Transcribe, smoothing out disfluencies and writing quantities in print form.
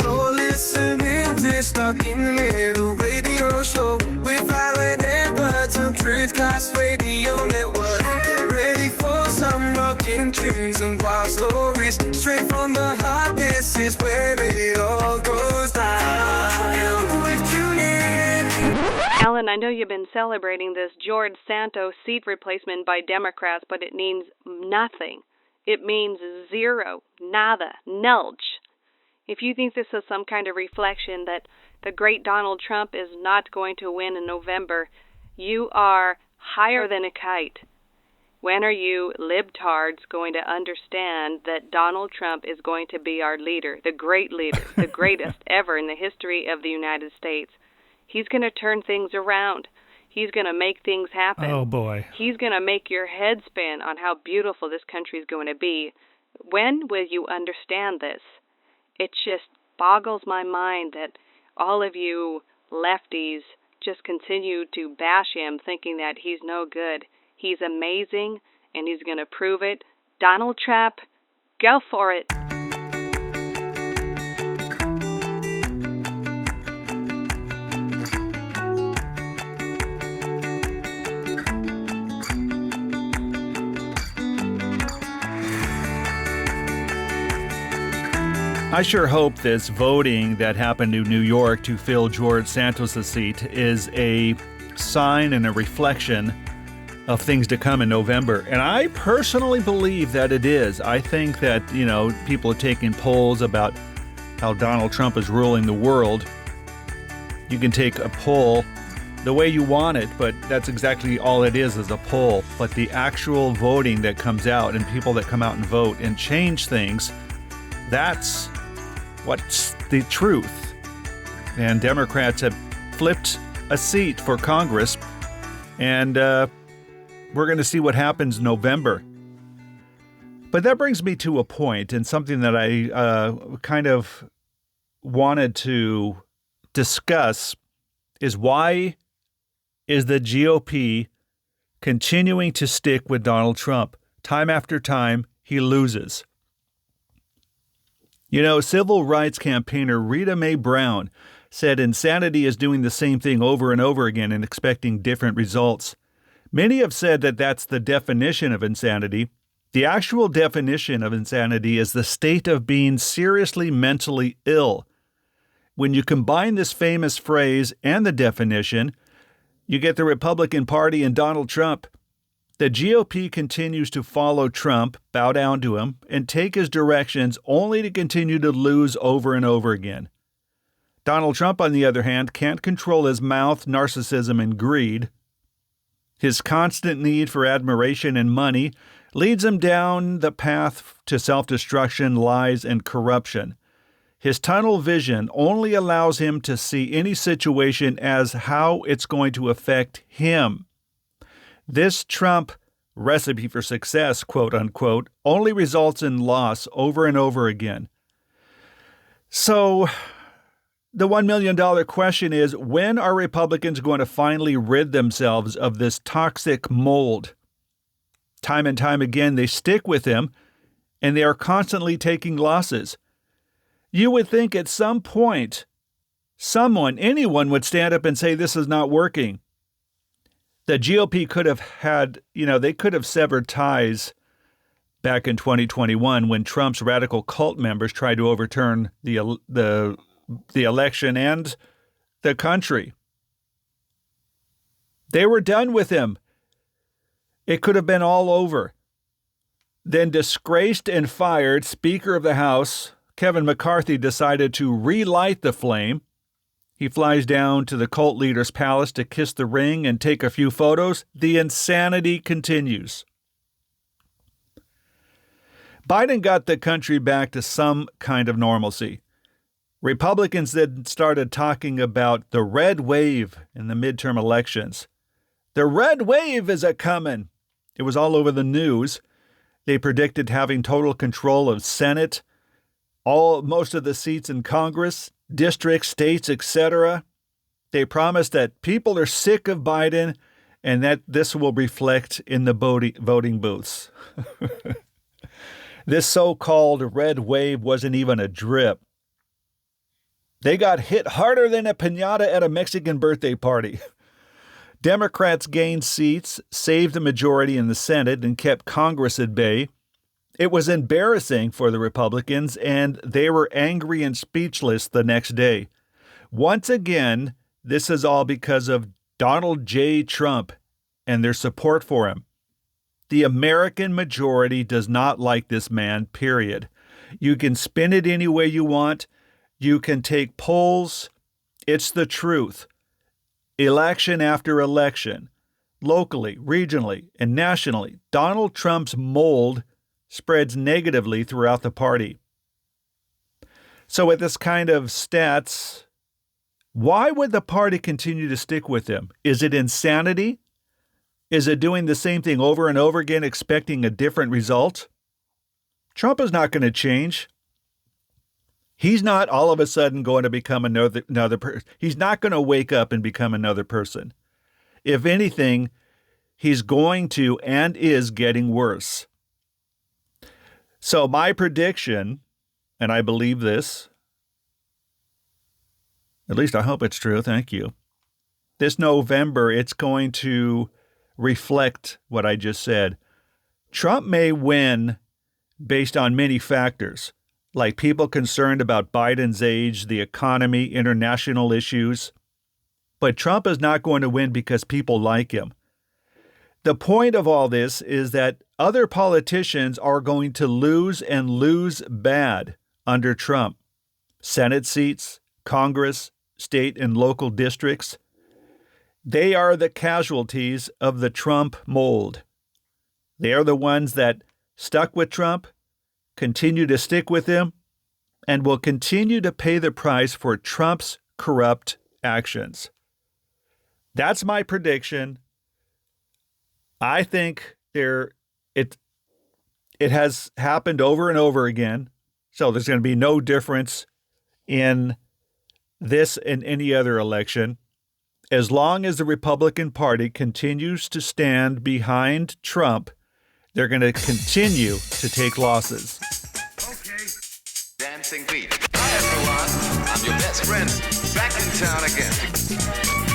You're listening to Stuck in the Middle Radio Show with Violet and Butter, Truth Cast Radio Network. Get ready for some rocking tunes and wild stories straight from the heart. This is where it all goes down. With Julian. Alan, I know you've been celebrating this George Santos seat replacement by Democrats, but it means nothing. It means zero, nada, nulch. If you think this is some kind of reflection that the great Donald Trump is not going to win in November, you are higher than a kite. When are you libtards going to understand that Donald Trump is going to be our leader, the great leader, the greatest ever in the history of the United States? He's going to turn things around. He's going to make things happen. Oh, boy. He's going to make your head spin on how beautiful this country is going to be. When will you understand this? It just boggles my mind that all of you lefties just continue to bash him, thinking that he's no good. He's amazing, and he's going to prove it. Donald Trump, go for it. I sure hope this voting that happened in New York to fill George Santos' seat is a sign and a reflection of things to come in November. And I personally believe that it is. I think that, people are taking polls about how Donald Trump is ruling the world. You can take a poll the way you want it, but that's exactly all it is a poll. But the actual voting that comes out and people that come out and vote and change things, that's what's the truth. And Democrats have flipped a seat for Congress, and we're going to see what happens in November. But that brings me to a point, and something that I kind of wanted to discuss is why is the GOP continuing to stick with Donald Trump? Time after time, he loses. Civil rights campaigner Rita Mae Brown said insanity is doing the same thing over and over again and expecting different results. Many have said that that's the definition of insanity. The actual definition of insanity is the state of being seriously mentally ill. When you combine this famous phrase and the definition, you get the Republican Party and Donald Trump. The GOP continues to follow Trump, bow down to him, and take his directions only to continue to lose over and over again. Donald Trump, on the other hand, can't control his mouth, narcissism, and greed. His constant need for admiration and money leads him down the path to self-destruction, lies, and corruption. His tunnel vision only allows him to see any situation as how it's going to affect him. This Trump recipe for success, quote unquote, only results in loss over and over again. So the $1 million question is, when are Republicans going to finally rid themselves of this toxic mold? Time and time again, they stick with him, and they are constantly taking losses. You would think at some point, anyone would stand up and say this is not working. The GOP could have they could have severed ties back in 2021 when Trump's radical cult members tried to overturn the election and the country. They were done with him. It could have been all over. Then disgraced and fired Speaker of the House Kevin McCarthy decided to relight the flame. He flies down to the cult leader's palace to kiss the ring and take a few photos. The insanity continues. Biden got the country back to some kind of normalcy. Republicans then started talking about the red wave in the midterm elections. The red wave is a-coming. It was all over the news. They predicted having total control of Senate, most of the seats in Congress, districts, states, etc. They promised that people are sick of Biden and that this will reflect in the voting booths. This so-called red wave wasn't even a drip. They got hit harder than a piñata at a Mexican birthday party. Democrats gained seats, saved the majority in the Senate, and kept Congress at bay. It was embarrassing for the Republicans, and they were angry and speechless the next day. Once again, this is all because of Donald J. Trump and their support for him. The American majority does not like this man, period. You can spin it any way you want. You can take polls. It's the truth. Election after election, locally, regionally, and nationally, Donald Trump's mold spreads negatively throughout the party. So with this kind of stats, why would the party continue to stick with him? Is it insanity? Is it doing the same thing over and over again, expecting a different result? Trump is not going to change. He's not all of a sudden going to become another person. He's not going to wake up and become another person. If anything, he's going to and is getting worse. So my prediction, and I believe this, at least I hope it's true, thank you. This November, it's going to reflect what I just said. Trump may win based on many factors, like people concerned about Biden's age, the economy, international issues. But Trump is not going to win because people like him. The point of all this is that other politicians are going to lose and lose bad under Trump. Senate seats, Congress, state and local districts. They are the casualties of the Trump mold. They are the ones that stuck with Trump, continue to stick with him, and will continue to pay the price for Trump's corrupt actions. That's my prediction. I think it has happened over and over again, so there's going to be no difference in this and any other election. As long as the Republican Party continues to stand behind Trump, they're going to continue to take losses. Okay. Dancing Pete. Hi, everyone. I'm your best friend. Back in town again.